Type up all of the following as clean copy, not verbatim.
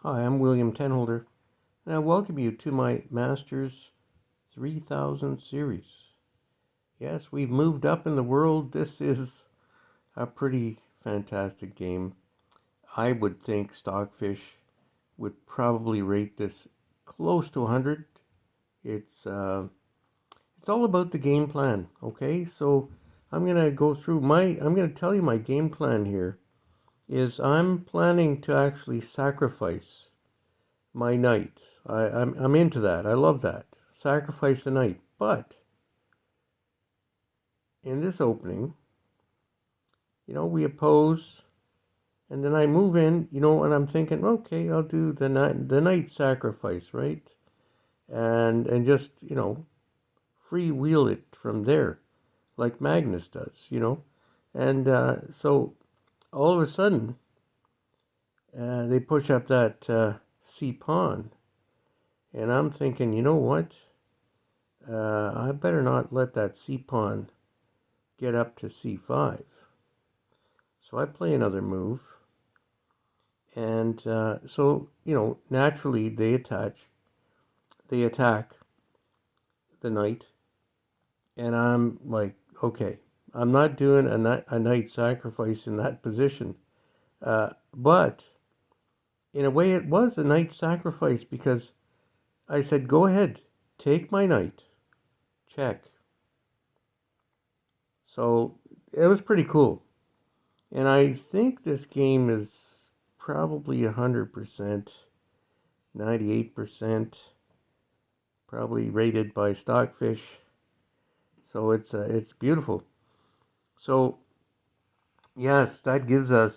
Hi, I'm William Tenholder, and I welcome you to my Masters 3000 series. Yes, we've moved up in the world. This is a pretty fantastic game. I would think Stockfish would probably rate this close to 100. It's all about the game plan, okay? So I'm gonna tell you my game plan here is I'm planning to actually sacrifice my knight. I'm into that. I love that. Sacrifice the knight. But in this opening, we oppose, and then I move in, and I'm thinking, okay, I'll do the knight sacrifice, right? And just freewheel it from there, like Magnus does. And so all of a sudden, they push up that c pawn, and I'm thinking, you know what? I better not let that c pawn get up to c5. So I play another move, and so naturally they attack the knight, and I'm like, okay, I'm not doing a knight sacrifice in that position, but in a way it was a knight sacrifice because I said, go ahead, take my knight, check. So it was pretty cool. And I think this game is probably 100%, 98%, probably rated by Stockfish. So it's beautiful. So yes, that gives us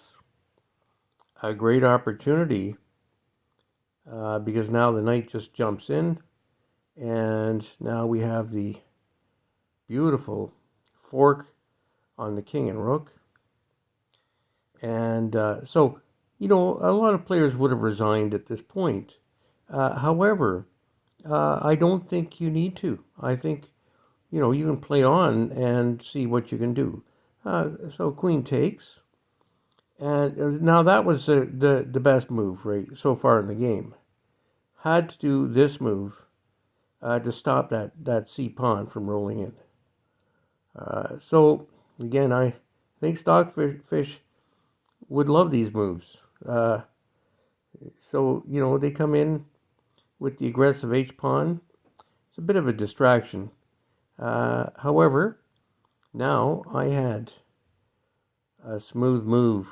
a great opportunity because now the knight just jumps in, and now we have the beautiful fork on the king and rook. And so, a lot of players would have resigned at this point. However, I don't think you need to. I think, you can play on and see what you can do. So queen takes. And now that was the best move, right, so far in the game. Had to do this move to stop that c pawn from rolling in. So, again, I think Stockfish would love these moves. So, they come in with the aggressive H pawn. It's a bit of a distraction. However, now I had a smooth move.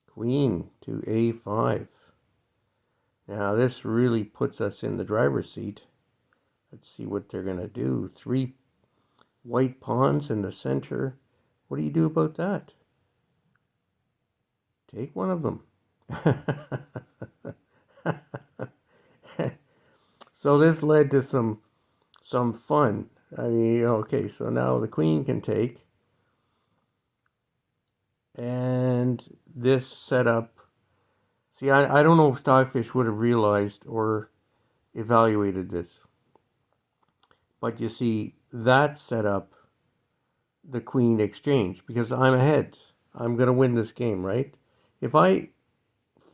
Queen to A5. Now this really puts us in the driver's seat. Let's see what they're going to do. 3 white pawns in the center. What do you do about that? Take one of them. So this led to some fun. I mean, okay, so now the queen can take. And this setup. See, I don't know if Stockfish would have realized or evaluated this. But you see, that set up the queen exchange because I'm ahead. I'm going to win this game, right? If I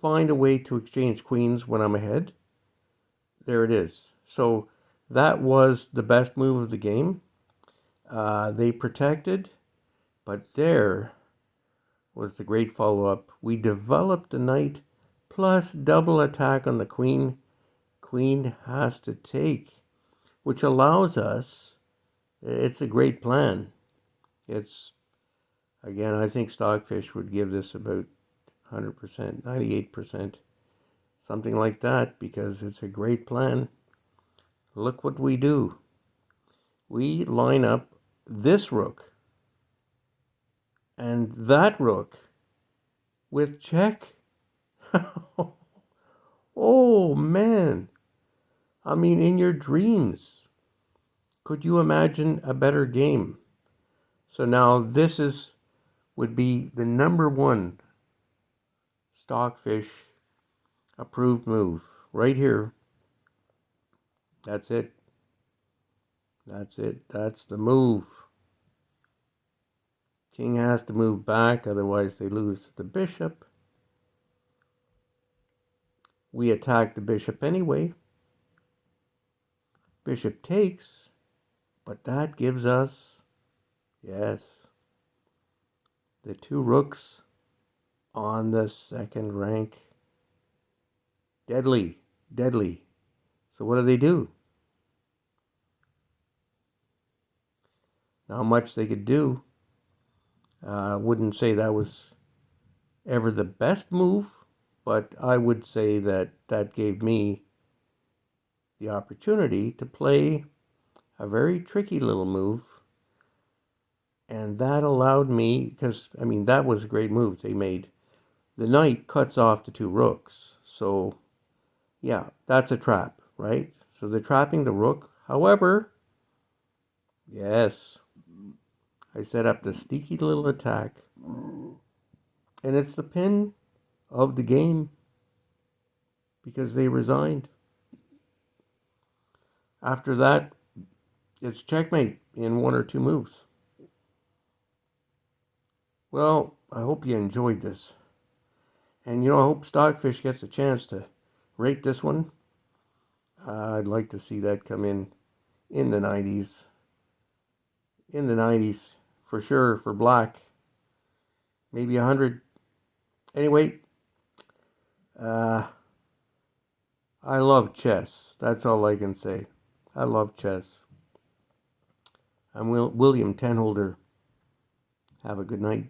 find a way to exchange queens when I'm ahead, there it is. So that was the best move of the game. They protected, but there was the great follow up. We developed the knight plus double attack on the queen. Queen has to take, which allows us, it's a great plan. It's, again, I think Stockfish would give this about 100%, 98%, something like that, because it's a great plan. Look what we do. We line up this rook and that rook with check. Oh man. I mean, in your dreams, could you imagine a better game? So now would be the number one Stockfish approved move right here. That's it. That's it. That's the move. King has to move back, otherwise they lose the bishop. We attack the bishop anyway. Bishop takes, but that gives us, yes, the two rooks on the second rank. Deadly, deadly. So what do? Not much they could do. Wouldn't say that was ever the best move, but I would say that that gave me the opportunity to play a very tricky little move. And that allowed me, because, I mean, that was a great move they made. The knight cuts off the two rooks. So, yeah, that's a trap, right? So they're trapping the rook. However, yes, I set up the sneaky little attack. And it's the pin of the game because they resigned. After that, it's checkmate in one or two moves. Well, I hope you enjoyed this. And I hope Stockfish gets a chance to rate this one. I'd like to see that come in the 90s. In the 90s, for sure, for black. Maybe 100. Anyway, I love chess. That's all I can say. I love chess. I'm William Tenholder. Have a good night.